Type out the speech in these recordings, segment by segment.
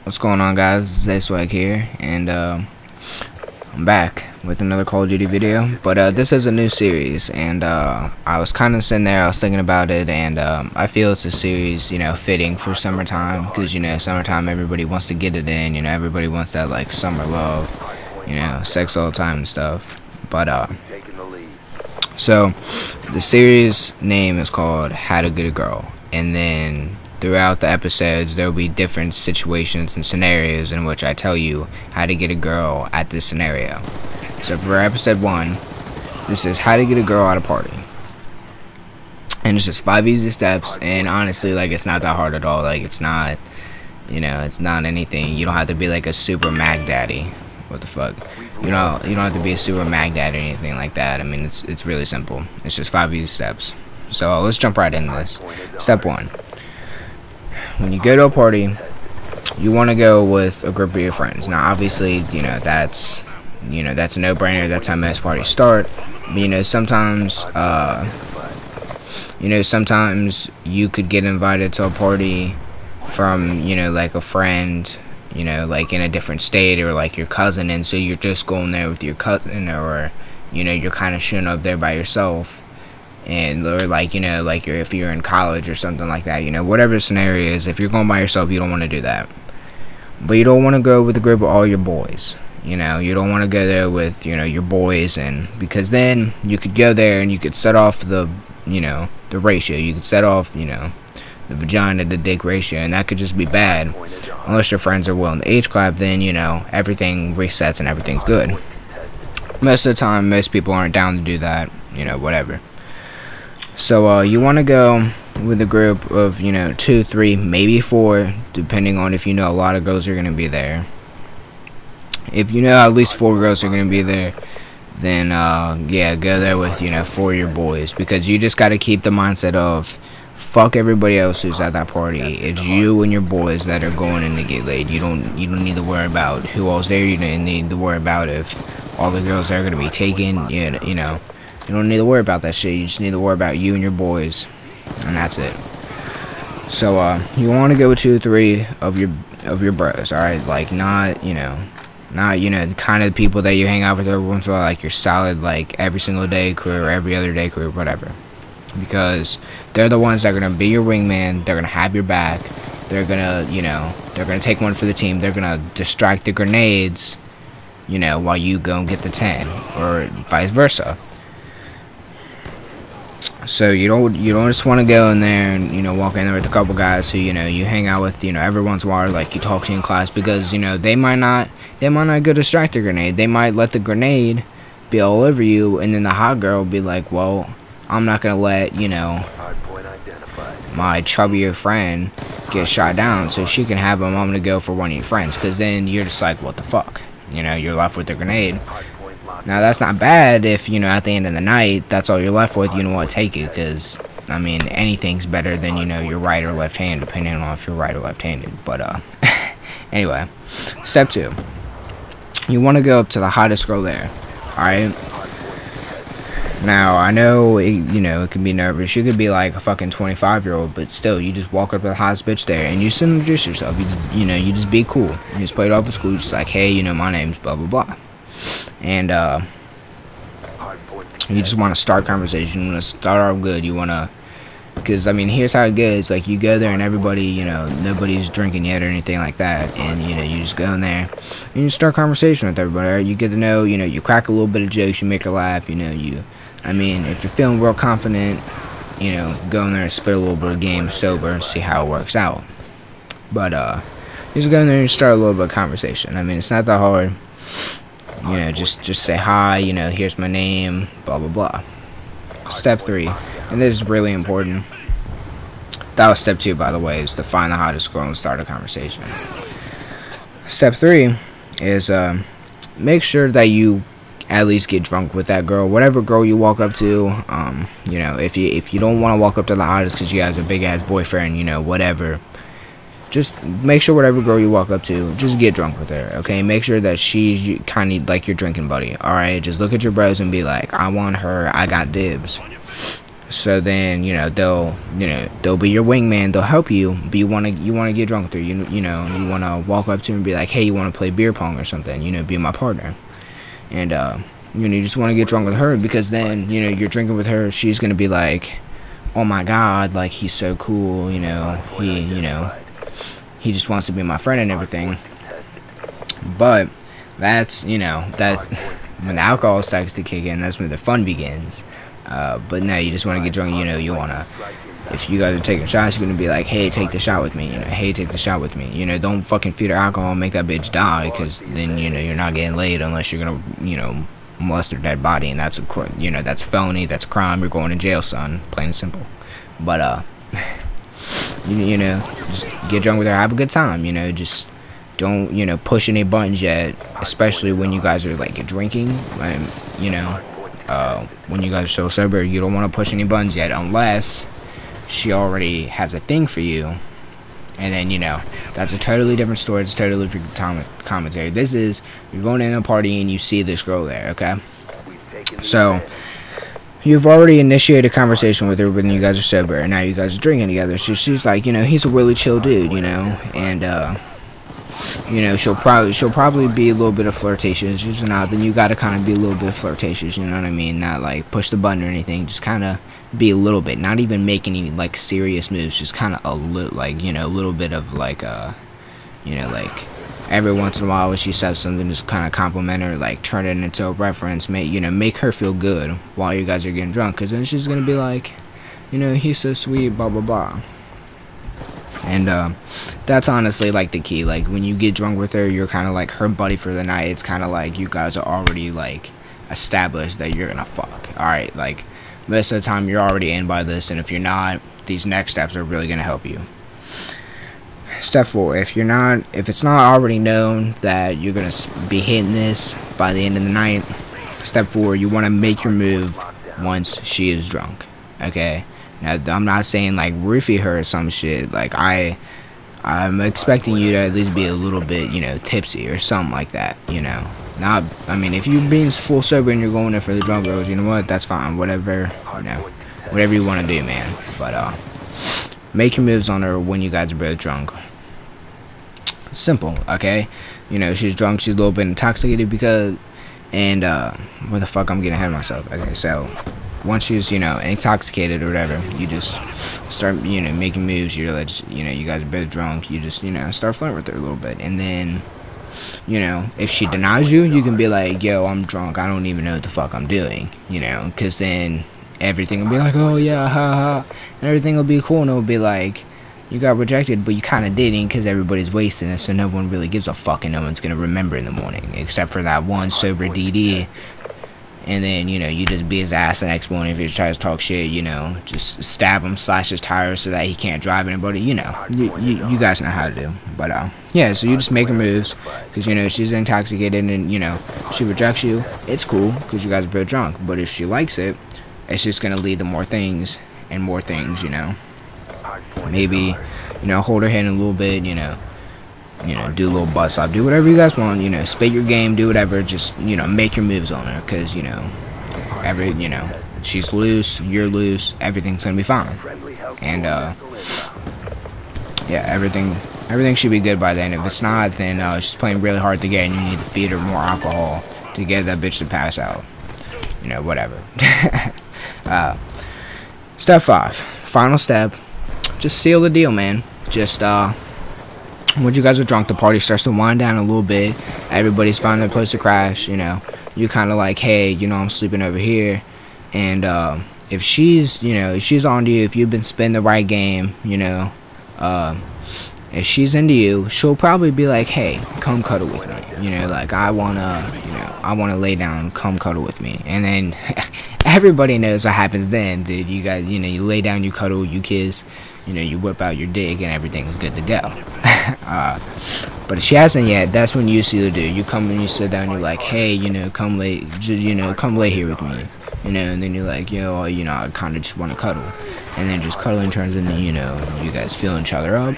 What's going on, guys? It's xxAswaggxx here, and I'm back with another Call of Duty video. But this is a new series, and I was kind of sitting there, I was thinking about it, and I feel it's a series, fitting for summertime, because summertime everybody wants to get it in, everybody wants that like summer love, sex all the time and stuff. But so the series name is called How to Get a Girl, and then throughout the episodes, there will be different situations and scenarios in which I tell you how to get a girl at this scenario. So for episode 1, this is how to get a girl at a party. And it's just 5 easy steps, and honestly, like, it's not that hard at all. Like, it's not, it's not anything. You don't have to be like a super mag daddy. What the fuck? You don't have to be a super mag daddy or anything like that. I mean, it's really simple. It's just 5 easy steps. So let's jump right into this. Step 1. When you go to a party, you want to go with a group of your friends. Now, obviously, that's a no-brainer. That's how most parties start. But, sometimes you could get invited to a party from, like a friend, like in a different state, or like your cousin, and so you're just going there with your cousin, or, you're kind of showing up there by yourself. And or like if you're in college or something like that, whatever the scenario is, if you're going by yourself, you don't want to do that. But you don't want to go with a group of all your boys. You don't want to go there with your boys, and because then you could go there and you could set off the the ratio. You could set off the vagina to dick ratio, and that could just be bad. Unless your friends are willing to age clap, then everything resets and everything's good. Most of the time, most people aren't down to do that. Whatever. So you want to go with a group of 2, 3, maybe 4, depending on if a lot of girls are going to be there. If at least 4 girls are going to be there, then yeah, go there with 4 of your boys, because you just got to keep the mindset of fuck everybody else who's at that party. It's you and your boys that are going in to get laid. You don't need to worry about who else there. You don't need to worry about if all the girls are going to be taken. You don't need to worry about that shit. You just need to worry about you and your boys, and that's it. So you want to go with 2 or 3 of your bros, all right? Like not kind of the people that you hang out with every once in a while, like your solid like every single day crew or every other day crew, whatever. Because they're the ones that are gonna be your wingman. They're gonna have your back. They're gonna they're gonna take one for the team. They're gonna distract the grenades, while you go and get the 10, or vice versa. So you don't just want to go in there and walk in there with a couple guys who you hang out with every once in a while, like you talk to in class, because they might not go distract the grenade. They might let the grenade be all over you, and then the hot girl will be like, well, I'm not gonna let my chubbier friend get shot down so she can have him. I'm gonna go for one of your friends, because then you're just like, what the fuck, you're left with the grenade. Now, that's not bad if, at the end of the night, that's all you're left with. You don't want to take it, because, I mean, anything's better than, your right or left hand, depending on if you're right or left-handed. But, anyway, step 2. You want to go up to the hottest girl there, alright? Now, I know, it can be nervous. You could be like a fucking 25-year-old, but still, you just walk up to the hottest bitch there, and you just introduce yourself. You just be cool. You just play it off at school, just like, hey, my name's blah, blah, blah. And you just want to start conversation. You want to start off good. You want to, because I mean, here's how it goes. Like, you go there and everybody, nobody's drinking yet or anything like that, and you just go in there and you start conversation with everybody. Right? You get to know, you crack a little bit of jokes, you make her laugh. I mean, if you're feeling real confident, go in there and spit a little bit of game sober, see how it works out. But you just go in there and start a little bit of conversation. I mean, it's not that hard. Just say hi, here's my name, blah, blah, blah. Step 3, and this is really important. That was step 2, by the way, is to find the hottest girl and start a conversation. Step 3 is make sure that you at least get drunk with that girl. Whatever girl you walk up to, if you don't want to walk up to the hottest because you guys are a big-ass boyfriend, whatever. Just make sure whatever girl you walk up to, just get drunk with her, okay? Make sure that she's kind of like your drinking buddy, alright? Just look at your bros and be like, I want her, I got dibs. So then, they'll be your wingman. They'll help you, but you wanna get drunk with her. You wanna walk up to her and be like, hey, you wanna play beer pong or something? Be my partner. And you just wanna get drunk with her, because then you're drinking with her. She's gonna be like, oh my god, like, he's so cool. He just wants to be my friend and everything. But that's when the alcohol starts to kick in. That's when the fun begins. But no, you just want to get drunk. You want to, if you guys are taking shots, you're going to be like, hey, take the shot with me. Hey, take the shot with me. Don't fucking feed her alcohol and make that bitch die, because then, you're not getting laid unless you're going to, molest her dead body. And that's, of course, that's felony. That's a crime. You're going to jail, son. Plain and simple. But, just get drunk with her. Have a good time. Just don't, push any buttons yet, especially when you guys are, like, drinking. And, when you guys are so sober, you don't want to push any buttons yet, unless she already has a thing for you. And then, that's a totally different story. It's a totally different commentary. This is, you're going in a party and you see this girl there, okay? So, you've already initiated a conversation with her when you guys are sober, and now you guys are drinking together. So she's like, he's a really chill dude, and, she'll probably be a little bit of flirtatious. Then you gotta kind of be a little bit flirtatious, you know what I mean? Not like push the button or anything, just kind of be a little bit, not even make any like serious moves, just kind of a little, like, a little bit of like, like every once in a while when she says something, just kind of compliment her, like turn it into a reference, make her feel good while you guys are getting drunk, because then she's gonna be like, he's so sweet, blah blah blah. And that's honestly like the key. Like when you get drunk with her, you're kind of like her buddy for the night. It's kind of like you guys are already like established that you're gonna fuck. Alright, like most of the time you're already in by this, and if you're not, these next steps are really gonna help you. Step 4, if it's not already known that you're gonna be hitting this by the end of the night, step 4, you want to make your move once she is drunk. Okay, now I'm not saying like roofie her or some shit. Like I'm expecting you to at least be a little bit, tipsy or something like that. Not, I mean, if you're being full sober and you're going there for the drunk girls, you know what? That's fine. Whatever, whatever you want to do, man. But make your moves on her when you guys are both drunk. Simple, okay? She's drunk, she's a little bit intoxicated where the fuck, I'm getting ahead of myself. Okay, so once she's, intoxicated or whatever, you just start, making moves. You're like, you guys are both drunk, you just, start flirting with her a little bit. And then, if she denies you, you can be like, yo, I'm drunk, I don't even know what the fuck I'm doing, because then everything will be like, oh yeah, ha ha, and everything will be cool, and it'll be like, you got rejected, but you kind of didn't, because everybody's wasting it, so no one really gives a fuck, and no one's gonna remember in the morning, except for that one sober DD. And then, you just beat his ass the next morning if he tries to talk shit, just stab him, slash his tires so that he can't drive anybody, you guys know how to do. But, yeah, so you just make her moves, because, she's intoxicated and, she rejects you. It's cool, because you guys are both drunk. But if she likes it, it's just going to lead to more things and more things, Maybe, hold her hand a little bit, do a little butt slap, do whatever you guys want, spit your game, do whatever, just, make your moves on her, because, she's loose, you're loose, everything's gonna be fine. And, yeah, everything should be good by then. If it's not, then, she's playing really hard to get, and you need to feed her more alcohol to get that bitch to pass out. Whatever. Step 5, final step, just seal the deal, man. Just, when you guys are drunk, the party starts to wind down a little bit. Everybody's finding their place to crash, You kind of like, hey, I'm sleeping over here. And, if she's, if she's on to you, if you've been spinning the right game, if she's into you, she'll probably be like, hey, come cuddle with me. Like, I wanna lay down, come cuddle with me. And then, everybody knows what happens then, dude. You guys, you lay down, you cuddle, you kiss. You whip out your dick and everything's good to go. But if she hasn't yet, that's when you see the dude. You come and you sit down, you're like, hey, come lay, come lay here with me. And then you're like, I kind of just want to cuddle. And then just cuddling turns into, you guys feeling each other up.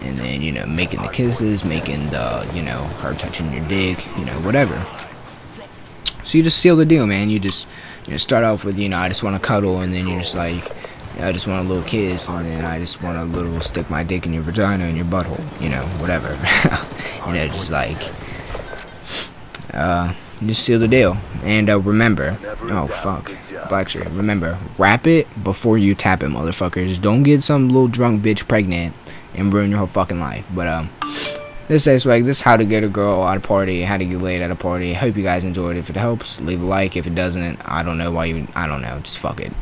And then, making the kisses, making the, her touching your dick, whatever. So you just seal the deal, man. You just, start off with, I just want to cuddle, and then you're just like, I just want a little kiss, and then I just want a little stick my dick in your vagina and your butthole, you know, whatever. You know, just like, just seal the deal. And remember, oh fuck, black shirt, remember, wrap it before you tap it, motherfuckers. Don't get some little drunk bitch pregnant and ruin your whole fucking life. But this is swag. This is how to get a girl at a party, how to get laid at a party. I hope you guys enjoyed. If it helps, leave a like. If it doesn't, I don't know why you, I don't know, just fuck it.